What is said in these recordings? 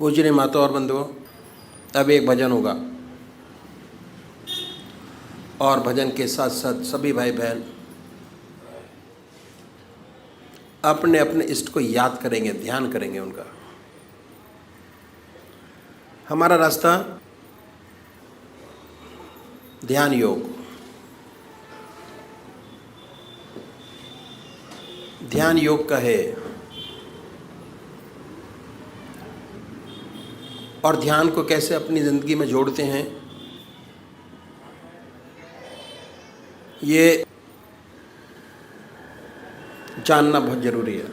पूजनीय माता और बंधुओं, अब एक भजन होगा और भजन के साथ साथ सभी भाई बहन अपने अपने इष्ट को याद करेंगे, ध्यान करेंगे उनका। हमारा रास्ता ध्यान योग, ध्यान योग का है और ध्यान को कैसे अपनी ज़िंदगी में जोड़ते हैं ये जानना बहुत ज़रूरी है।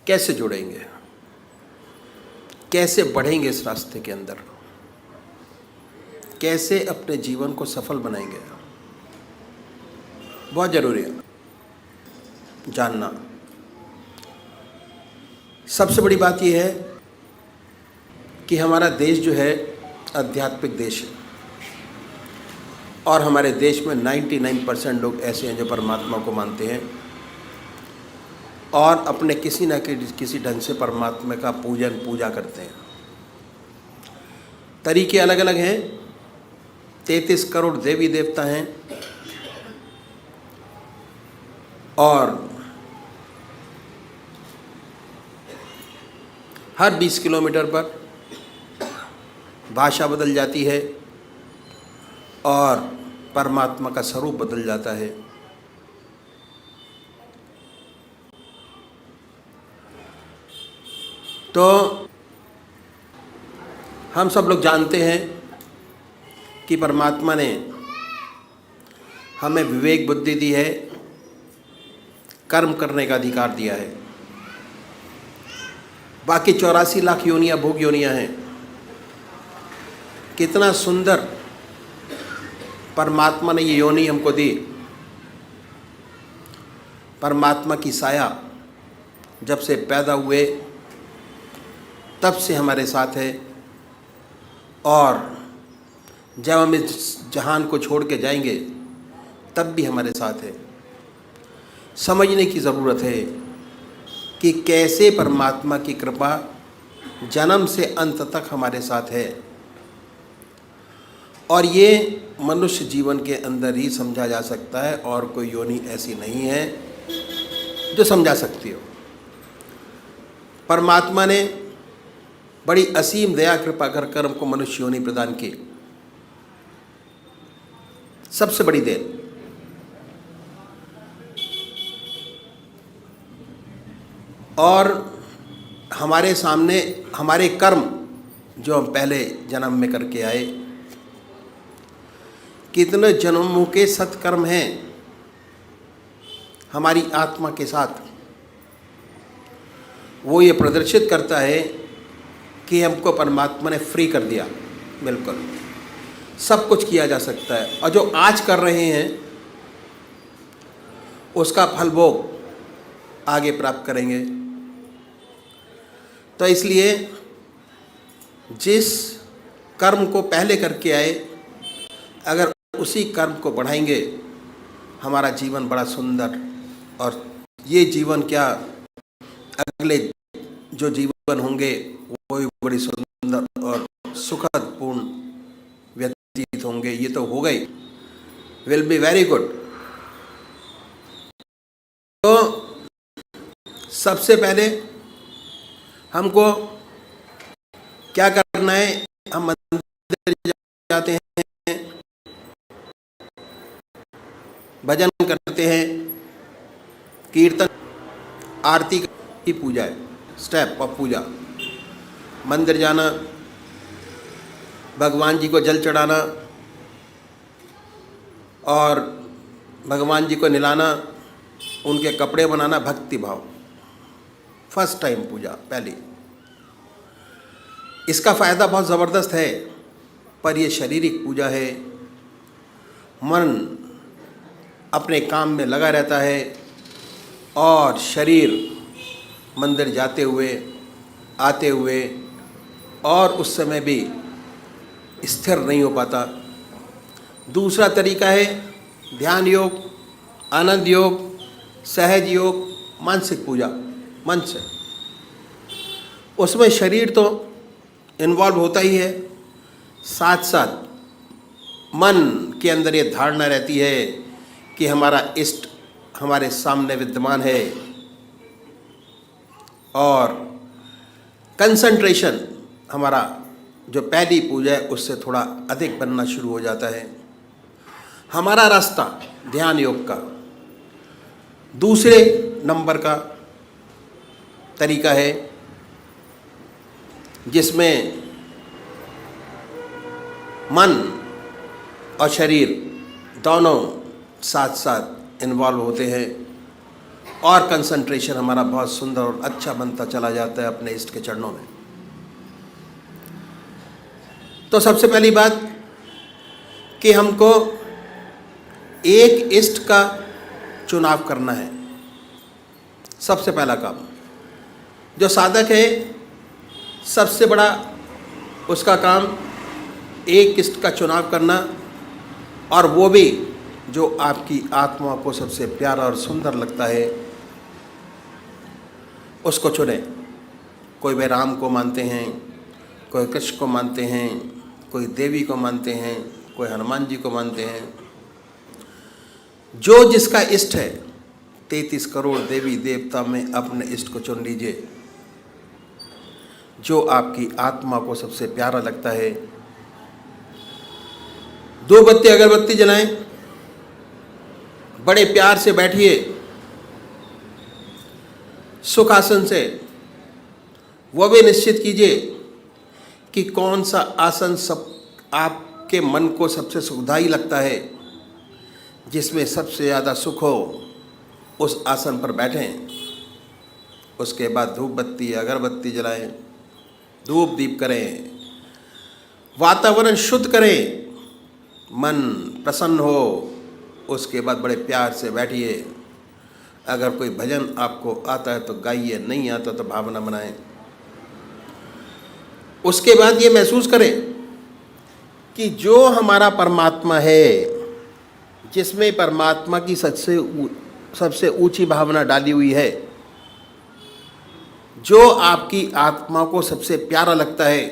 कैसे जुड़ेंगे, कैसे बढ़ेंगे इस रास्ते के अंदर, कैसे अपने जीवन को सफल बनाएंगे, बहुत ज़रूरी है जानना। सबसे बड़ी बात यह है कि हमारा देश जो है आध्यात्मिक देश है और हमारे देश में 99% लोग ऐसे हैं जो परमात्मा को मानते हैं और अपने किसी न किसी ढंग से परमात्मा का पूजा करते हैं। तरीके अलग अलग हैं। 33 करोड़ देवी देवता हैं और हर 20 किलोमीटर पर भाषा बदल जाती है और परमात्मा का स्वरूप बदल जाता है। तो हम सब लोग जानते हैं कि परमात्मा ने हमें विवेक बुद्धि दी है, कर्म करने का अधिकार दिया है। बाकी 84 लाख योनियाँ भोग योनियाँ हैं। कितना सुंदर परमात्मा ने ये योनि हमको दी। परमात्मा की साया जब से पैदा हुए तब से हमारे साथ है और जब हम इस जहान को छोड़ के जाएंगे तब भी हमारे साथ है। समझने की ज़रूरत है कि कैसे परमात्मा की कृपा जन्म से अंत तक हमारे साथ है और ये मनुष्य जीवन के अंदर ही समझा जा सकता है और कोई योनि ऐसी नहीं है जो समझा सकती हो। परमात्मा ने बड़ी असीम दया कृपा कर हमको मनुष्य योनि प्रदान की। सबसे बड़ी देन। और हमारे सामने हमारे कर्म जो हम पहले जन्म में करके आए, कितने जन्मों के सत्कर्म हैं हमारी आत्मा के साथ, वो ये प्रदर्शित करता है कि हमको परमात्मा ने फ्री कर दिया। बिल्कुल सब कुछ किया जा सकता है और जो आज कर रहे हैं उसका फल भोग आगे प्राप्त करेंगे। तो इसलिए जिस कर्म को पहले करके आए, अगर उसी कर्म को बढ़ाएंगे हमारा जीवन बड़ा सुंदर, और ये जीवन क्या अगले जो जीवन होंगे वो भी बड़ी सुंदर और सुखद पूर्ण व्यतीत होंगे। ये तो हो गई, विल बी वेरी गुड। तो सबसे पहले हमको क्या करना है, हम मंदिर जाते हैं, भजन करते हैं, कीर्तन, आरती की पूजा है। स्टेप ऑफ पूजा, मंदिर जाना, भगवान जी को जल चढ़ाना और भगवान जी को नहलाना, उनके कपड़े बनाना, भक्ति भाव। फर्स्ट टाइम पूजा पहली। इसका फ़ायदा बहुत ज़बरदस्त है, पर यह शारीरिक पूजा है। मन अपने काम में लगा रहता है और शरीर मंदिर जाते हुए आते हुए और उस समय भी स्थिर नहीं हो पाता। दूसरा तरीका है ध्यान योग, आनंद योग, सहज योग, मानसिक पूजा, मन से। उसमें शरीर तो इन्वॉल्व होता ही है, साथ साथ मन के अंदर ये धारणा रहती है कि हमारा इष्ट हमारे सामने विद्यमान है, और कंसंट्रेशन हमारा जो पहली पूजा है उससे थोड़ा अधिक बनना शुरू हो जाता है। हमारा रास्ता ध्यान योग का दूसरे नंबर का तरीका है, जिसमें मन और शरीर दोनों साथ साथ इन्वॉल्व होते हैं, और कंसंट्रेशन हमारा बहुत सुंदर और अच्छा बनता चला जाता है अपने इष्ट के चरणों में। तो सबसे पहली बात कि हमको एक इष्ट का चुनाव करना है। सबसे पहला काम जो साधक है, सबसे बड़ा उसका काम एक इष्ट का चुनाव करना, और वो भी जो आपकी आत्मा को सबसे प्यारा और सुंदर लगता है उसको चुने। कोई वे राम को मानते हैं, कोई कृष्ण को मानते हैं, कोई देवी को मानते हैं, कोई हनुमान जी को मानते हैं। जो जिसका इष्ट है, 33 करोड़ देवी देवता में अपने इष्ट को चुन लीजिए, जो आपकी आत्मा को सबसे प्यारा लगता है। 2 बत्ती अगरबत्ती जलाएं, बड़े प्यार से बैठिए सुखासन से। वो भी निश्चित कीजिए कि कौन सा आसन सब आपके मन को सबसे सुखदायी लगता है, जिसमें सबसे ज़्यादा सुख हो, उस आसन पर बैठें। उसके बाद धूप बत्ती अगरबत्ती जलाएं, धूप दीप करें, वातावरण शुद्ध करें, मन प्रसन्न हो। उसके बाद बड़े प्यार से बैठिए। अगर कोई भजन आपको आता है तो गाइए, नहीं आता तो भावना बनाएं। उसके बाद ये महसूस करें कि जो हमारा परमात्मा है, जिसमें परमात्मा की सबसे ऊंची भावना डाली हुई है, जो आपकी आत्मा को सबसे प्यारा लगता है,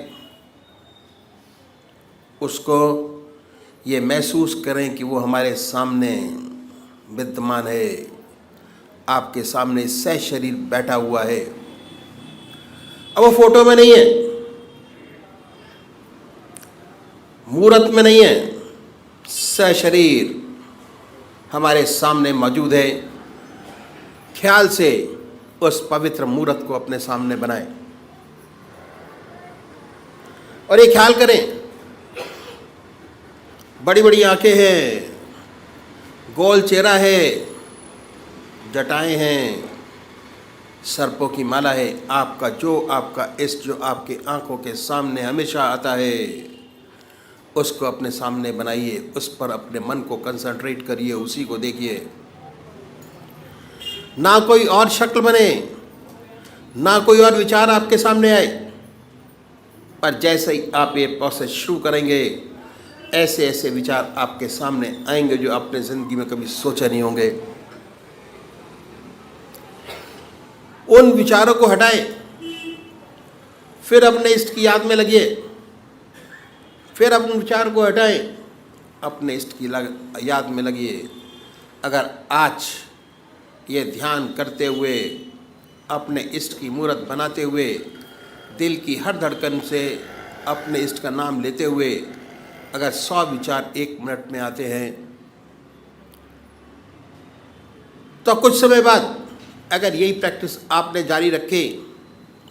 उसको ये महसूस करें कि वो हमारे सामने विद्यमान है, आपके सामने सह शरीर बैठा हुआ है। अब वो फोटो में नहीं है, मूर्त में नहीं है, सह शरीर हमारे सामने मौजूद है। ख्याल से उस पवित्र मूर्त को अपने सामने बनाएं और ये ख्याल करें, बड़ी बड़ी आंखें हैं, गोल चेहरा है, जटाएं हैं, सर्पों की माला है। आपका इष्ट जो आपके आंखों के सामने हमेशा आता है, उसको अपने सामने बनाइए, उस पर अपने मन को कंसंट्रेट करिए, उसी को देखिए। ना कोई और शक्ल बने, ना कोई और विचार आपके सामने आए, पर जैसे ही आप ये प्रोसेस शुरू करेंगे, ऐसे ऐसे विचार आपके सामने आएंगे जो आपने ज़िंदगी में कभी सोचे नहीं होंगे। उन विचारों को हटाएं, फिर अपने इष्ट की याद में लगिए। फिर अपने विचार को हटाएं, अपने इष्ट की याद में लगिए। अगर आज ये ध्यान करते हुए, अपने इष्ट की मूर्त बनाते हुए, दिल की हर धड़कन से अपने इष्ट का नाम लेते हुए अगर 100 विचार 1 मिनट में आते हैं, तो कुछ समय बाद अगर यही प्रैक्टिस आपने जारी रखी,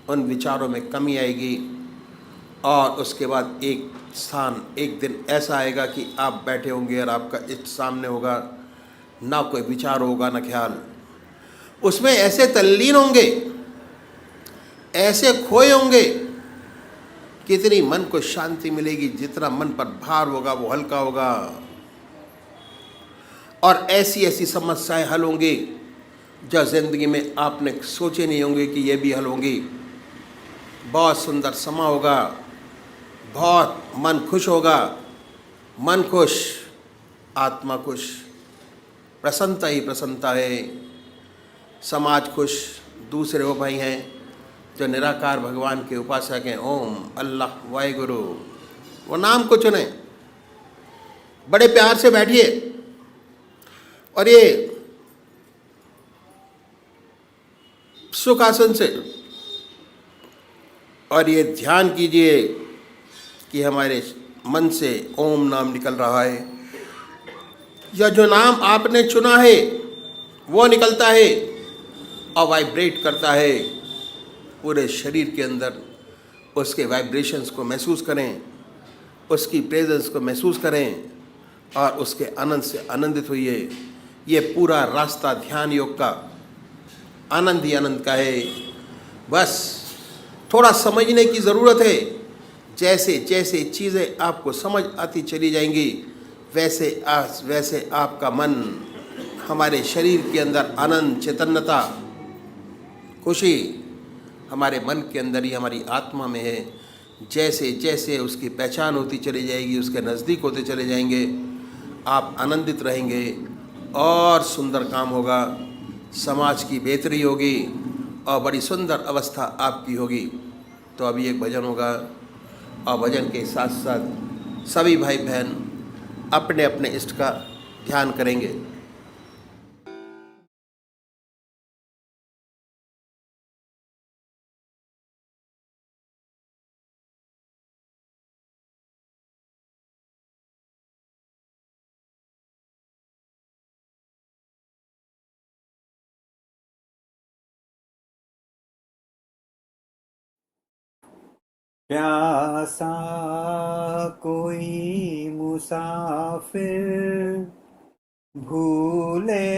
उन विचारों में कमी आएगी, और उसके बाद एक दिन ऐसा आएगा कि आप बैठे होंगे और आपका इष्ट सामने होगा, ना कोई विचार होगा ना ख्याल। उसमें ऐसे तल्लीन होंगे, ऐसे खोए होंगे, कितनी मन को शांति मिलेगी। जितना मन पर भार होगा वो हल्का होगा, और ऐसी ऐसी समस्याएं हल होंगी जो जिंदगी में आपने सोचे नहीं होंगे कि ये भी हल होंगी। बहुत सुंदर समा होगा, बहुत मन खुश होगा, मन खुश, आत्मा खुश, प्रसन्नता ही प्रसन्नता है। समाज खुश, दूसरे वो भाई हैं जो निराकार भगवान के उपासक हैं, ओम, अल्लाह, वाहेगुरु, वो नाम को चुने, बड़े प्यार से बैठिए और ये सुखासन से और ये ध्यान कीजिए कि हमारे मन से ओम नाम निकल रहा है, या जो नाम आपने चुना है वो निकलता है और वाइब्रेट करता है पूरे शरीर के अंदर। उसके वाइब्रेशंस को महसूस करें, उसकी प्रेजेंस को महसूस करें और उसके आनंद से आनंदित होइए। ये पूरा रास्ता ध्यान योग का आनंद ही आनंद का है। बस थोड़ा समझने की ज़रूरत है। जैसे जैसे चीज़ें आपको समझ आती चली जाएंगी, वैसे आपका मन, हमारे शरीर के अंदर आनंद, चैतन्यता, खुशी हमारे मन के अंदर ही, हमारी आत्मा में है। जैसे जैसे उसकी पहचान होती चली जाएगी, उसके नज़दीक होते चले जाएंगे, आप आनंदित रहेंगे और सुंदर काम होगा, समाज की बेहतरी होगी और बड़ी सुंदर अवस्था आपकी होगी। तो अभी एक भजन होगा और भजन के साथ साथ सभी भाई बहन अपने अपने इष्ट का ध्यान करेंगे। प्यासा कोई मुसाफिर भूले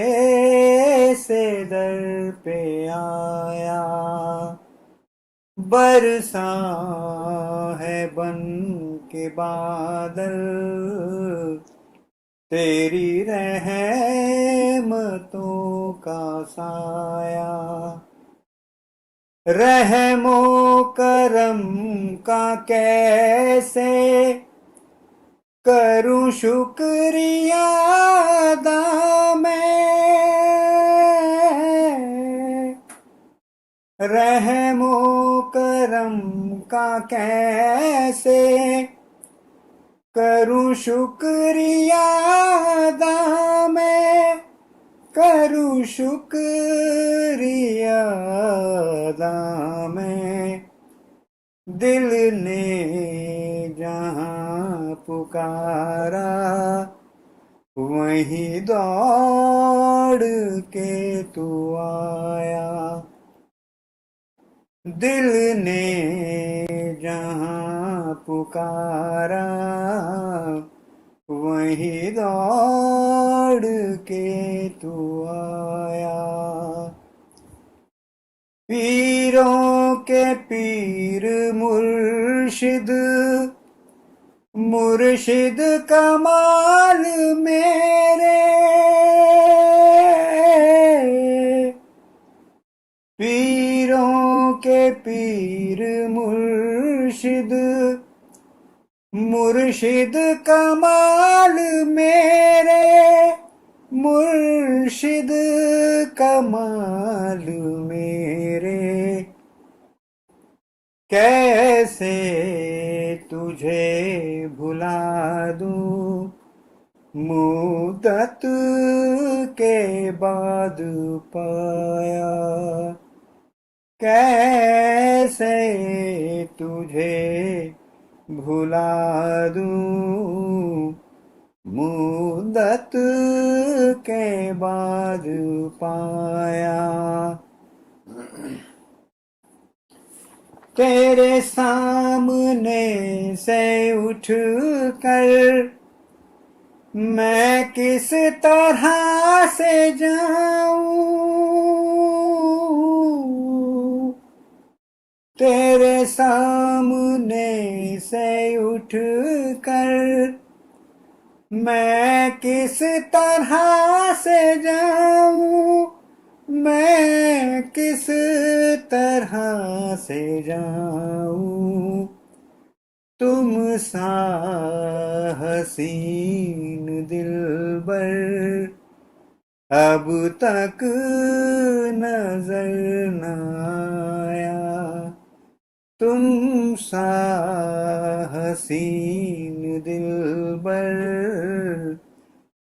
से दर पे आया, बरसा है बन के बादल तेरी रहमतों का साया। रहमो करम का कैसे करूं शुक्रिया अदा मैं, रहमो करम का कैसे करूं शुक्रिया अदा मैं, करूं शुक्रिया अदा मैं। दिल ने जहां पुकारा वहीं दौड़ के तू आया, दिल ने जहां पुकारा वहीं दौड़ के तू आया। पीरों के पीर मुर्शिद, मुर्शिद कमाल मेरे, पीरों के पीर मुर्शिद, मुर्शिद कमाल मेरे, मुर्शिद कमाल मेरे। कैसे तुझे भुला दूं मुद्दत के बाद पाया, कैसे तुझे भुला दूं मुद्दत के बाद पाया। तेरे सामने से उठ कर मैं किस तरह से जाऊं, तेरे सामने से उठ कर मैं किस तरह से जाऊं, मैं किस तरह से जाऊं। तुम सा हसीन दिलबर अब तक नजर न आया, तुम सा हसीन दिलबर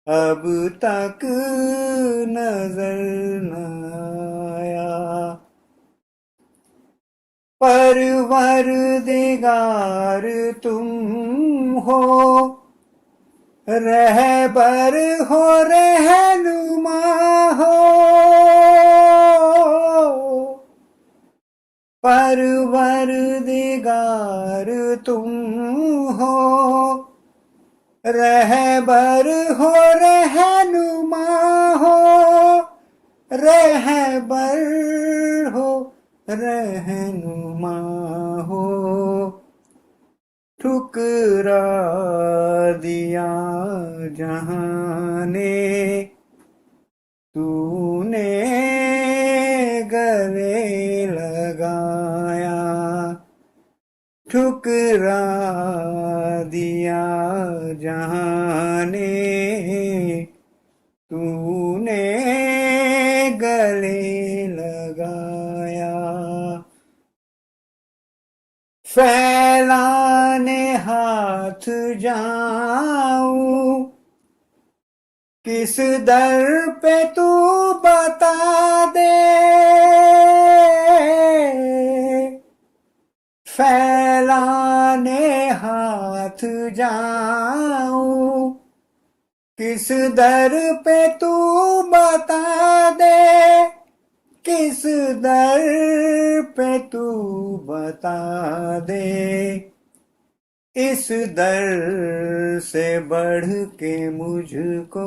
अब तक नजर न आया। परवरदिगार तुम हो, रहबर हो, रहनुमा हो। परवरदिगार तुम हो, रहबर हो, रहनुमा हो। रहबर हो, रहनुमा हो। ठुकरा दिया जहां ने तूने गले लगाया। ठुकरा दिया जहां ने तूने गले लगाया। फैलाने हाथ जाऊं किस दर पे तू बता दे। फैलाने हाथ जाऊं किस दर पे तू बता दे। किस दर पे तू बता दे। इस दर से बढ़ के मुझको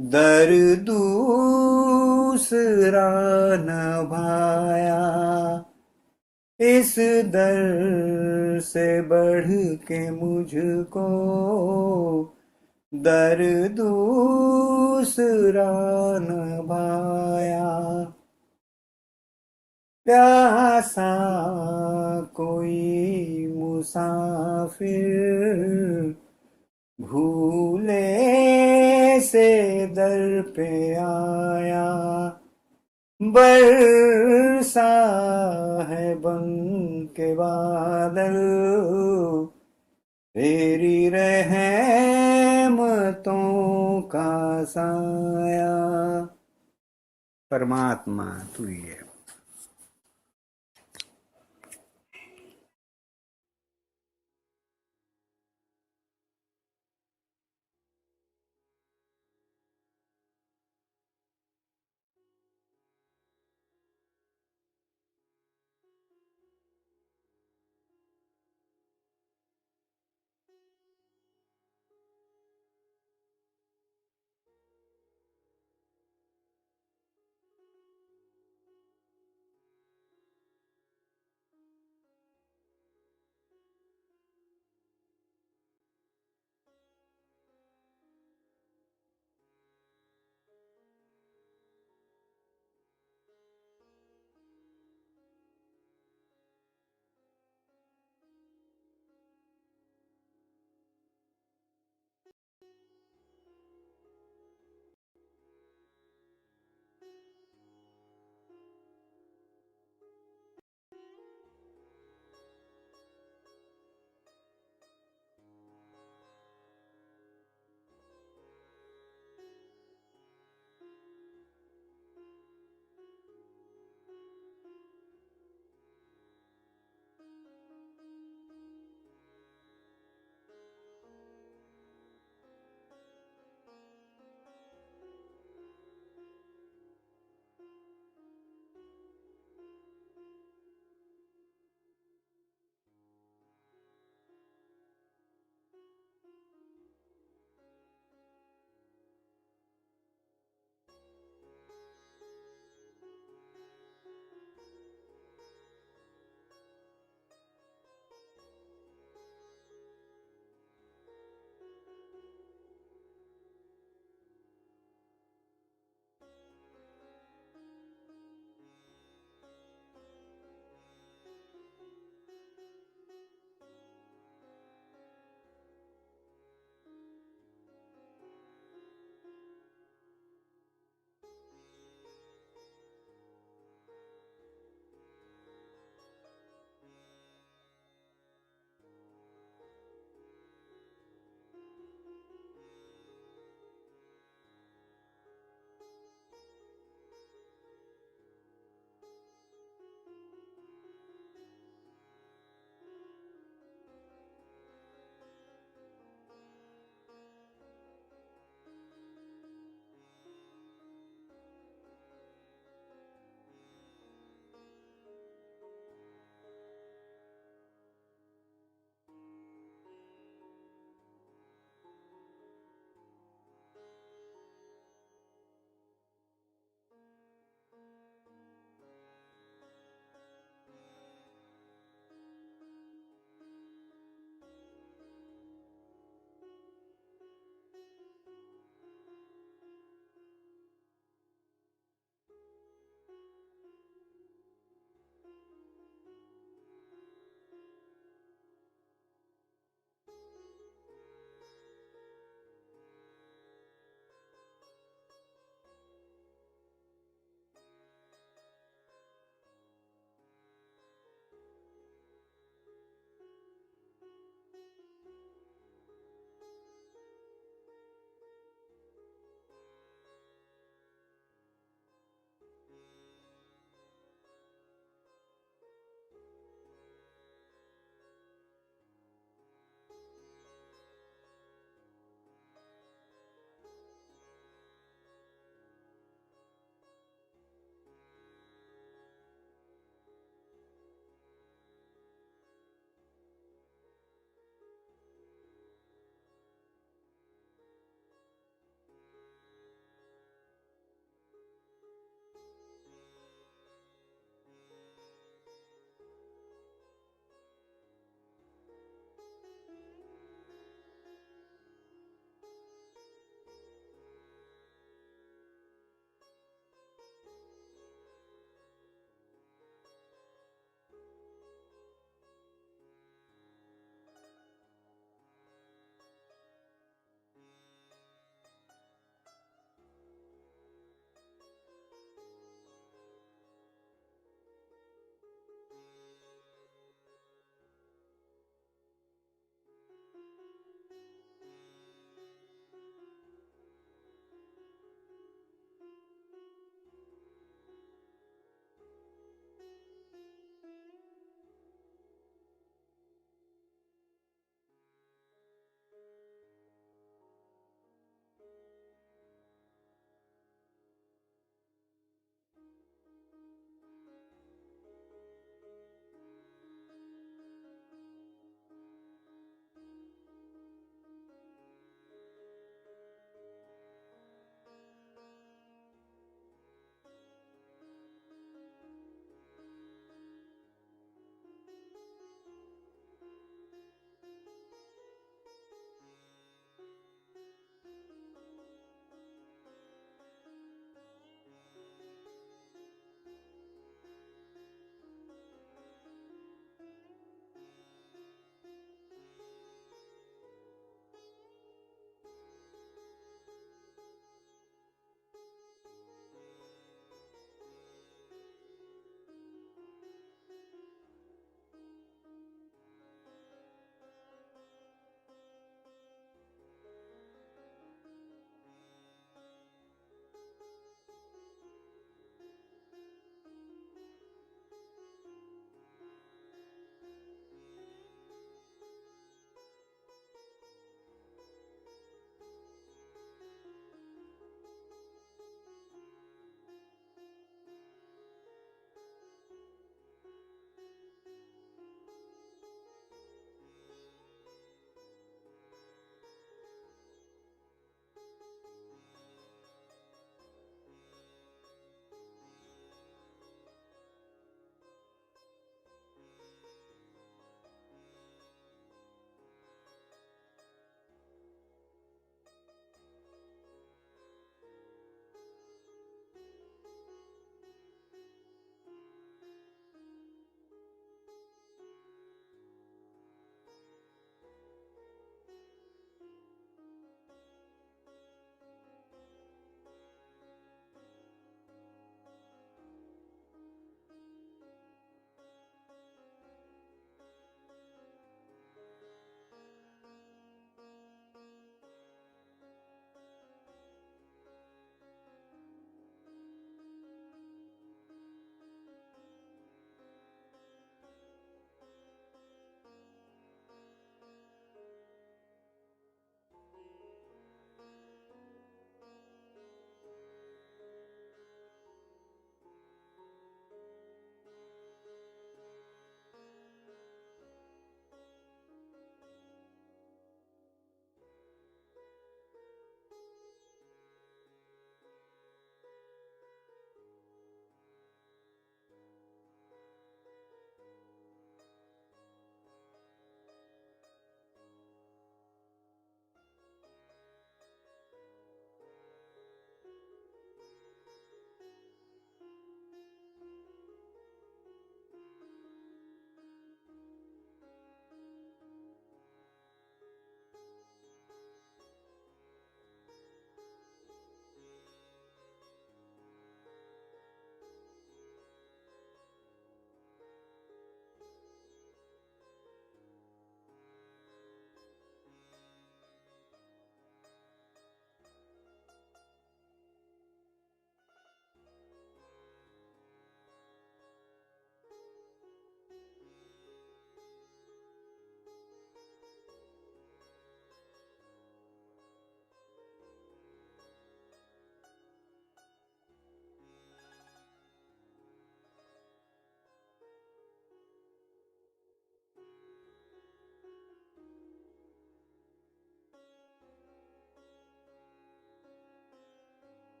दर दूसरा न भाया। इस दर से बढ़ के मुझको दर दूसरा न भाया। प्यासा कोई मुसाफिर भूले से दर पे आया। बरसा है बन के बादल तेरी रहमतों का साया। परमात्मा तू ही है।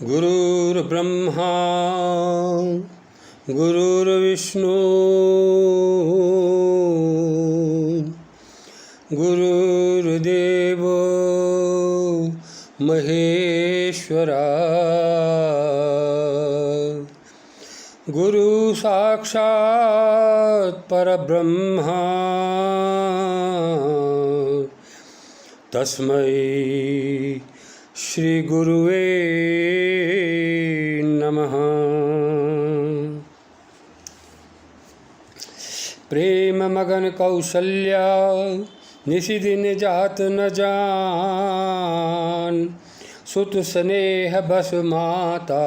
गुरुर्ब्रह्मा गुरुर्विष्णु गुरुर्देवो महेश्वरा गुरु साक्षात् परब्रह्मा तस्मै श्री गुरुवे नमः। प्रेम मगन कौशल्या निशिदिन जात न जान, सुत स्नेह बस माता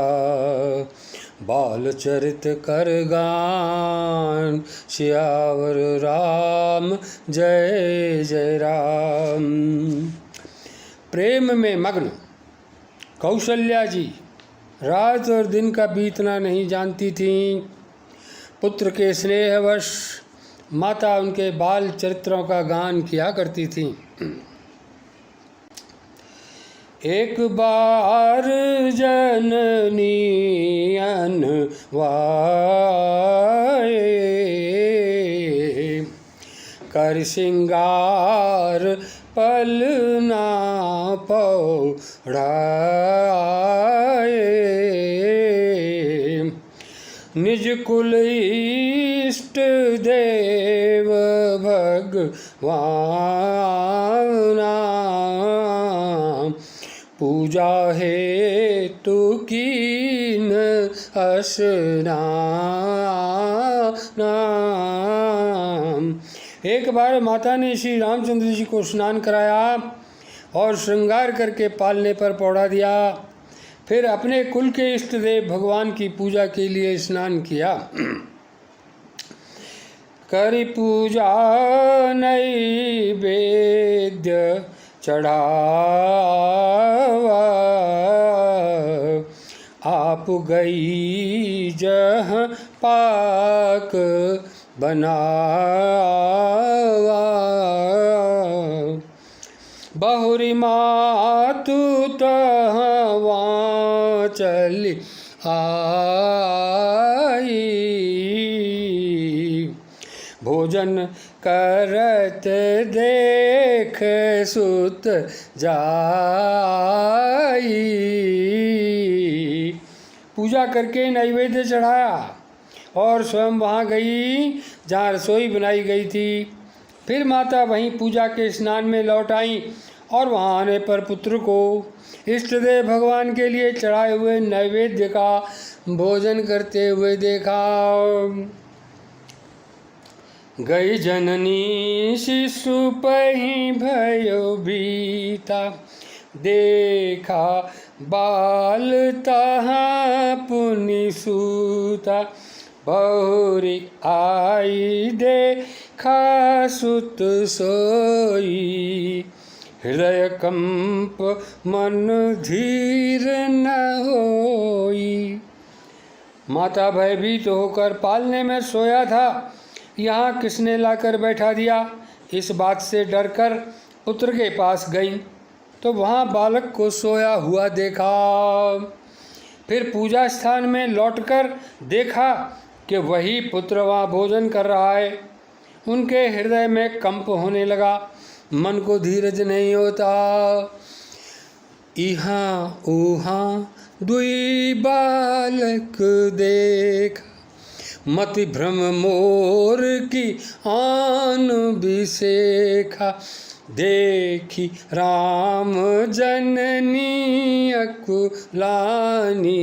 बाल चरित कर गान। सियावर राम जय जय राम। प्रेम में मग्न कौशल्या जी रात और दिन का बीतना नहीं जानती थीं। पुत्र के स्नेहवश माता उनके बाल चरित्रों का गान किया करती थीं। एक बार जननी अनवाए, कर सिंगार पलना पौड़ाए। निज कुल इष्ट देव भगवाना, पूजा हेतु कीन स्नान। एक बार माता ने श्री रामचंद्र जी को स्नान कराया और श्रृंगार करके पालने पर पौड़ा दिया। फिर अपने कुल के इष्ट देव भगवान की पूजा के लिए स्नान किया। करी पूजा नैवेद्य चढ़ावा, आप गई जहाँ पाक बनावा। बहुरी मातु तहाँ चली आई, भोजन करत देख सुत जाई। पूजा करके नैवेद्य चढ़ाया और स्वयं वहाँ गई जहाँ रसोई बनाई गई थी। फिर माता वहीं पूजा के स्नान में लौट आई और वहाँ आने पर पुत्र को इष्टदेव भगवान के लिए चढ़ाए हुए नैवेद्य का भोजन करते हुए देखा। गई जननी शिशु पही भयो बीता, देखा बाल तहाँ पुनि सूता। बहुरी आई देखा सुत सोई, हृदय कंप मन धीर न होई। माता भयभीत होकर पालने में सोया था, यहाँ किसने लाकर बैठा दिया। इस बात से डरकर पुत्र के पास गई तो वहाँ बालक को सोया हुआ देखा। फिर पूजा स्थान में लौटकर देखा कि वही पुत्र वहाँ भोजन कर रहा है। उनके हृदय में कंप होने लगा, मन को धीरज नहीं होता। इहाँ उहाँ दुई बालक देखा, मति भ्रम मोर की आन बिसेखा। देखी राम जननी अकुलानी,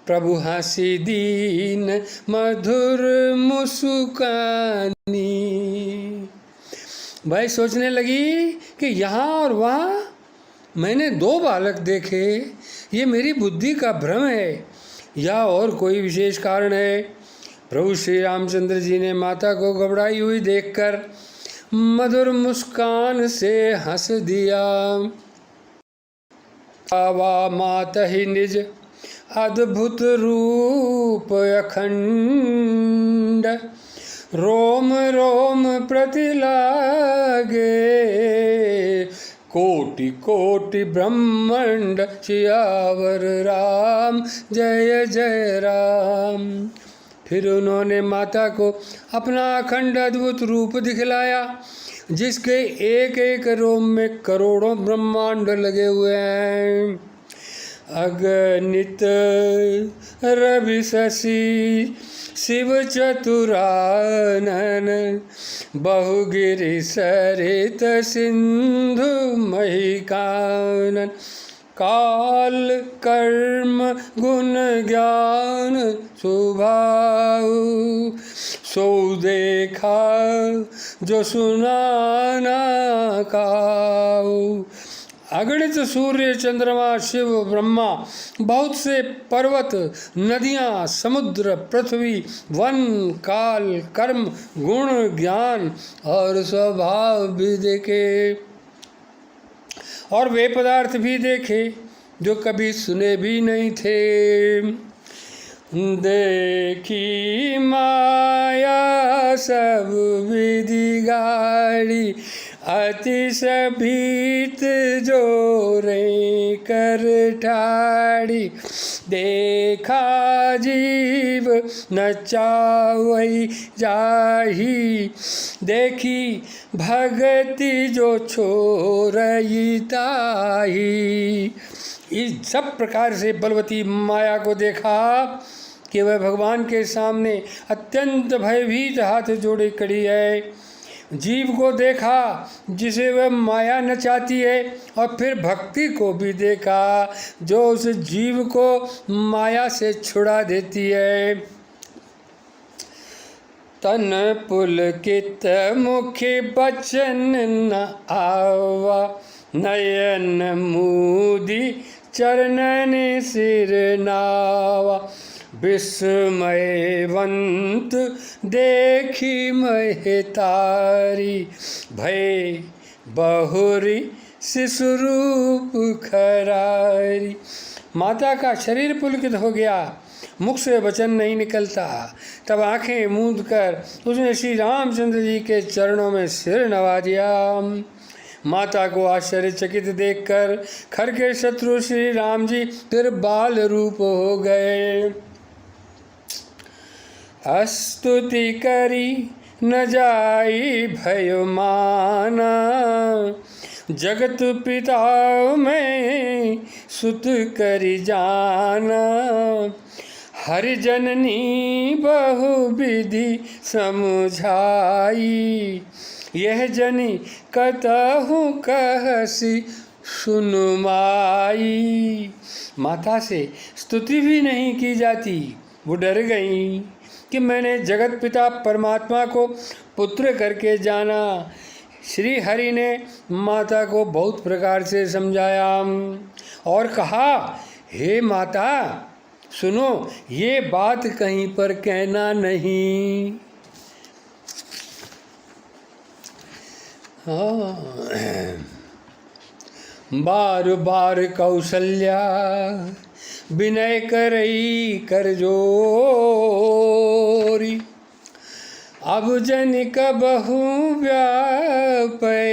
प्रभु हंसी दीन मधुर मुस्कानी। भाई सोचने लगी कि यहाँ और वहाँ मैंने दो बालक देखे, ये मेरी बुद्धि का भ्रम है या और कोई विशेष कारण है। प्रभु श्री रामचंद्र जी ने माता को घबराई हुई देखकर मधुर मुस्कान से हंस दिया। आवा माता ही निज अद्भुत रूप अखंड, रोम रोम प्रति लागे कोटि कोटि ब्रह्मांड सियावर राम जय जय राम। फिर उन्होंने माता को अपना अखंड अद्भुत रूप दिखलाया, जिसके एक एक रोम में करोड़ों ब्रह्मांड लगे हुए हैं। अगणित रवि शशि शिव चतुरानन, बहुगिरि सरित सिंधु महिकानन, काल कर्म गुण ज्ञान सुभाऊ, सो देखा जो सुनाना काऊ। अगणित सूर्य चंद्रमा शिव ब्रह्मा, बहुत से पर्वत नदियाँ समुद्र पृथ्वी वन काल कर्म गुण ज्ञान और स्वभाव भी देखे, और वे पदार्थ भी देखे जो कभी सुने भी नहीं थे। देखी माया सब विधि गाड़ी, अतिशय भीत जोरे कर ठाड़ी, देखा जीव नचावई जाही, देखी भगति जो छोरई ताही। इस सब प्रकार से बलवती माया को देखा कि वह भगवान के सामने अत्यंत भयभीत हाथ जोड़े खड़ी है। जीव को देखा जिसे वह माया नचाती है, और फिर भक्ति को भी देखा जो उस जीव को माया से छुड़ा देती है। तन पुलकित मुखी बचन न आवा, नयन मूदी चरणन सिर नावा, विस्मयवंत देखी महतारी, भय बहुरी शिशुरूप खरारी। माता का शरीर पुलकित हो गया, मुख से वचन नहीं निकलता। तब आंखें मूंद कर उसने श्री रामचंद्र जी के चरणों में सिर नवा दिया। माता को आश्चर्यचकित देखकर खर के शत्रु श्री राम जी फिर बाल रूप हो गए। स्तुति करी न जाई भयो माना, जगत पिता में सुत करी जाना, हरि जननी बहु विधि समझाई, यह जनी कतहु कहसी सुनमाई। माता से स्तुति भी नहीं की जाती। वो डर गई कि मैंने जगत पिता परमात्मा को पुत्र करके जाना। श्री हरि ने माता को बहुत प्रकार से समझाया और कहा, हे माता सुनो, ये बात कहीं पर कहना नहीं। बार बार कौशल्या विनय करई कर जोरी, अब जनिक बहु व्यापे,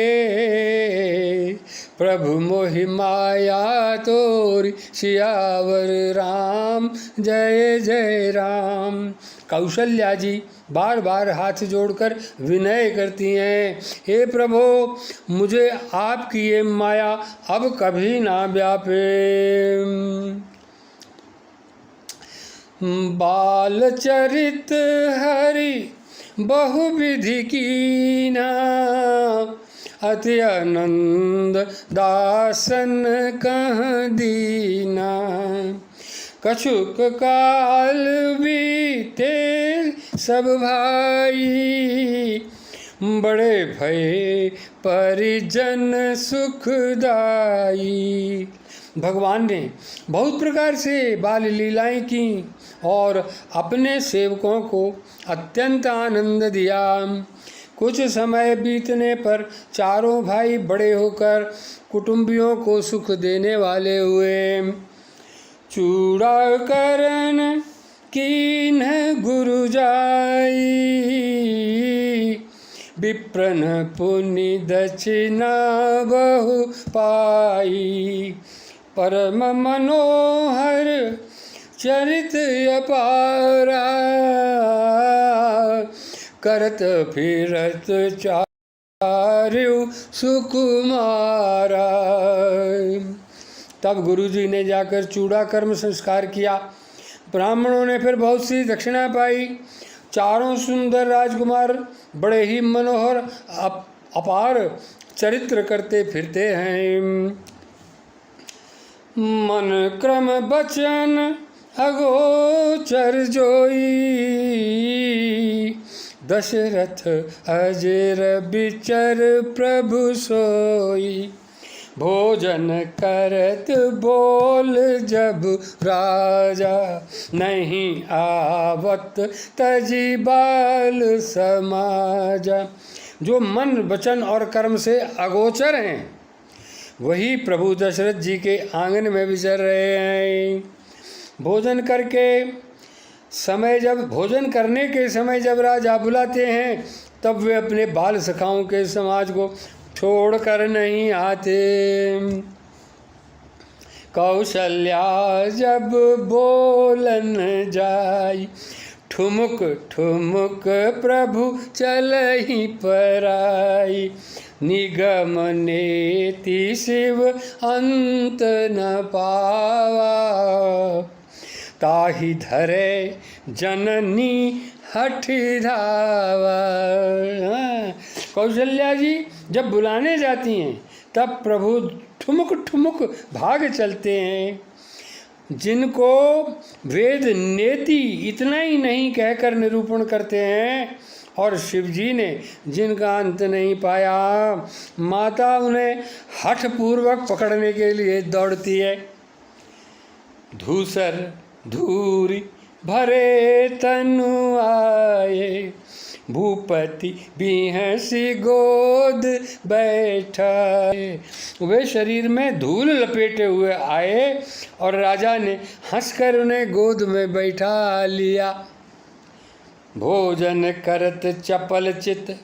प्रभु मोहि माया तोरी, सियावर राम जय जय राम। कौशल्या जी बार बार हाथ जोड़कर विनय करती हैं, हे प्रभु मुझे आपकी ये माया अब कभी ना व्यापे। बाल चरित हरि बहुविधि कीना, अति आनंद दासन कह दीना, कछुक काल बीते सब भाई, बड़े भय परिजन सुखदाई। भगवान ने बहुत प्रकार से बाल लीलाएं की और अपने सेवकों को अत्यंत आनंद दिया। कुछ समय बीतने पर चारों भाई बड़े होकर कुटुंबियों को सुख देने वाले हुए। विप्रन पुनि दक्षिणा बहु पाई। परम मनोहर चरित अपारा, करत फिरत चारु सुकुमारा। तब गुरुजी ने जाकर चूड़ा कर्म संस्कार किया। ब्राह्मणों ने फिर बहुत सी दक्षिणा पाई। चारों सुंदर राजकुमार बड़े ही मनोहर अपार चरित्र करते फिरते हैं। मन क्रम बचन अगोचर जोई, दशरथ अजर बिचर प्रभु सोई। भोजन करत बोल जब राजा, नहीं आवत तजी बाल समाजा। जो मन वचन और कर्म से अगोचर हैं वही प्रभु दशरथ जी के आंगन में विचर रहे हैं। भोजन करने के समय जब राजा बुलाते हैं तब वे अपने बाल सखाओं के समाज को छोड़कर नहीं आते। कौशल्या जब बोलन जाई, ठुमुक ठुमुक प्रभु चलहि पराई। निगम नेति शिव अंत न पावा, ताहि धरे जननी हठ धावा। कौशल्या जी जब बुलाने जाती हैं तब प्रभु ठुमुक ठुमुक भाग चलते हैं। जिनको वेद नेति इतना ही नहीं कहकर निरूपण करते हैं, और शिवजी ने जिनका अंत नहीं पाया, माता उन्हें हठ पूर्वक पकड़ने के लिए दौड़ती है। धूसर धूरी भरे तनु आए, भूपति बिहसी गोद बैठाए। वे शरीर में धूल लपेटे हुए आए और राजा ने हंसकर उन्हें गोद में बैठा लिया। भोजन करत चपल चित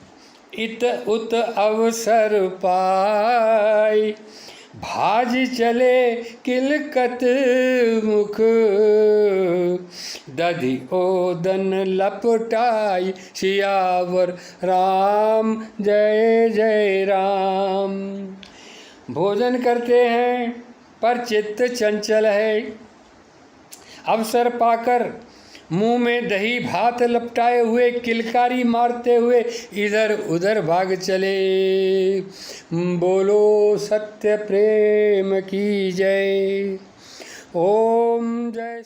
इत उत अवसर पाई, भाजी चले किलकत मुख, दधि ओदन लपटाई, सियावर राम जय जय राम। भोजन करते हैं पर चित्त चंचल है। अवसर पाकर मुंह में दही भात लपटाए हुए किलकारी मारते हुए इधर उधर भाग चले। बोलो सत्य प्रेम की जय। ओम जय।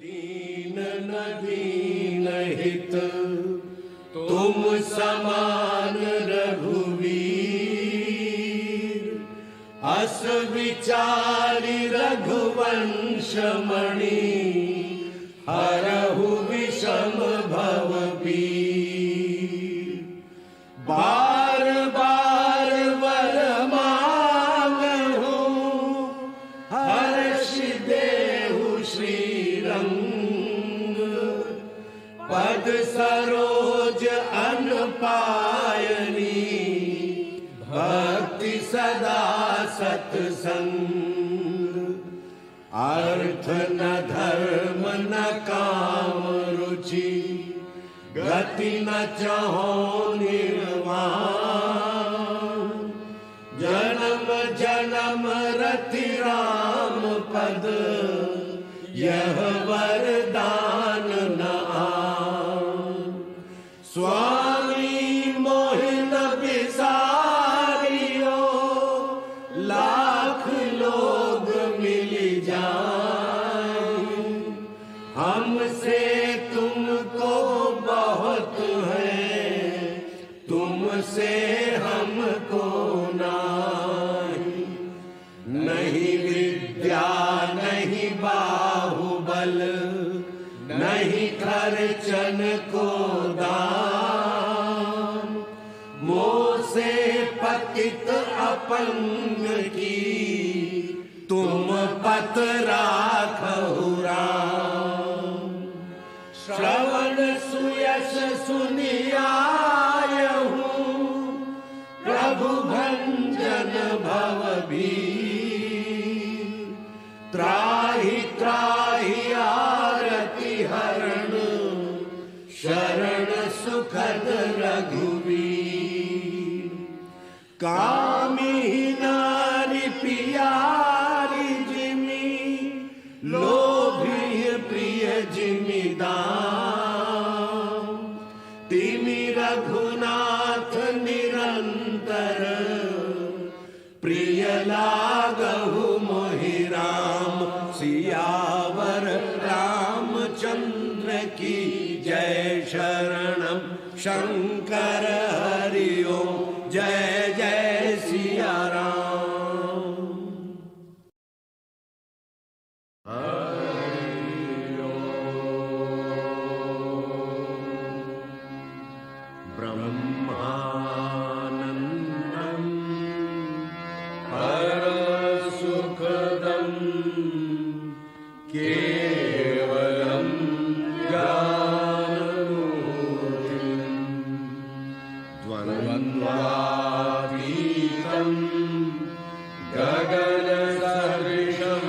दीन न दीन हित तुम समान रघुवीर, अस विचारी रघुवंश मणि, हरहु विषम भव पीर। बार बार वर मांगहु, हर्ष देहु श्रीरंग, पद सरोज अनपायनी, भक्ति सदा सत्संग। अर्थ न धर्म न काम रुचि, गति न चाहो निर्वाण। जन्म जन्म रति राम पद, यह वरदान न आन। स्वामी मोहिन बिसारियो, लाख लोग मिल जाए, हमसे तुमको बहुत है, तुमसे हमको नहीं। नहीं विद्या नहीं बाहुबल, नहीं खर्चन को दान। मोह से पतित अपंग की, तुम पत राखहु राम। श्रवण सुयश सुनियायहु, प्रभु भंजन भव भीर। त्राहि त्राहि आरति हरण, शरण सुखद रघुवीर। कामी नारी पियारी जिमि, लोभी प्रिय जिमिदान। तिमि रघुनाथ निरंतर, प्रिय लागहु मोहि राम। सियावर रामचंद्र की जय। शरणम शंकर हरि ओम, जय जय सिया राम। ब्रह्मानंदं परसुखदं, केवलं ज्ञानमूर्तिं, द्वन्द्वातीतं गगनसदृशं,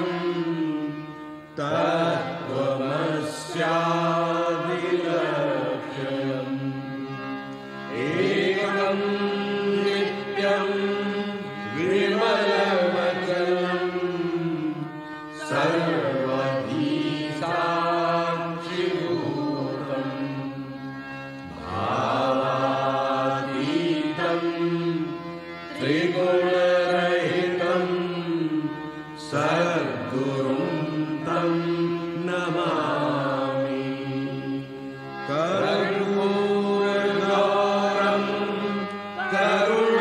तत्त्वमस्यादिलक्ष्यम्। एकं नित्यं विमलमचलं, सर्वधी साक्षिभूतं। भावातीतं त्रिगुणरहितं, सद्गुरुं तं नमामि। कर्पूरगौरं करुणावतारं,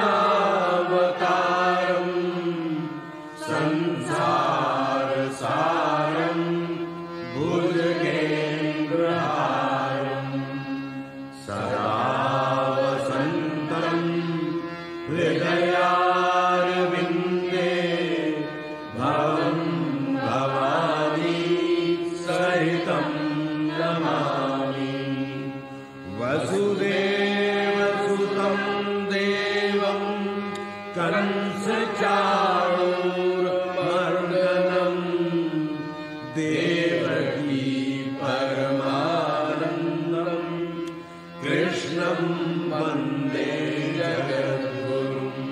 संसारसारं भुजगेन्द्रहारं। सदा वसन्तं हृदयारविन्दे, भवं भवानी सहितं नमामि। वसुदेवसुतं देवं कंसचाणूरमर्दनं, देवकी परमानन्दं, कृष्णं वन्दे जगद्गुरुम्।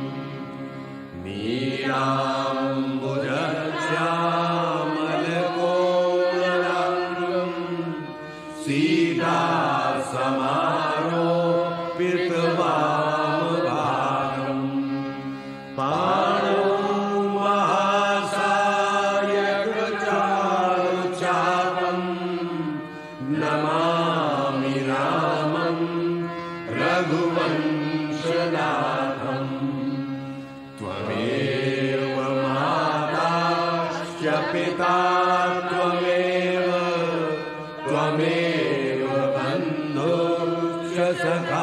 नीलाम्बुजश्यामलकोमलाङ्गं, सीतासमारोपितवामभागं। पाणौ महासायकचारुचापं, सखा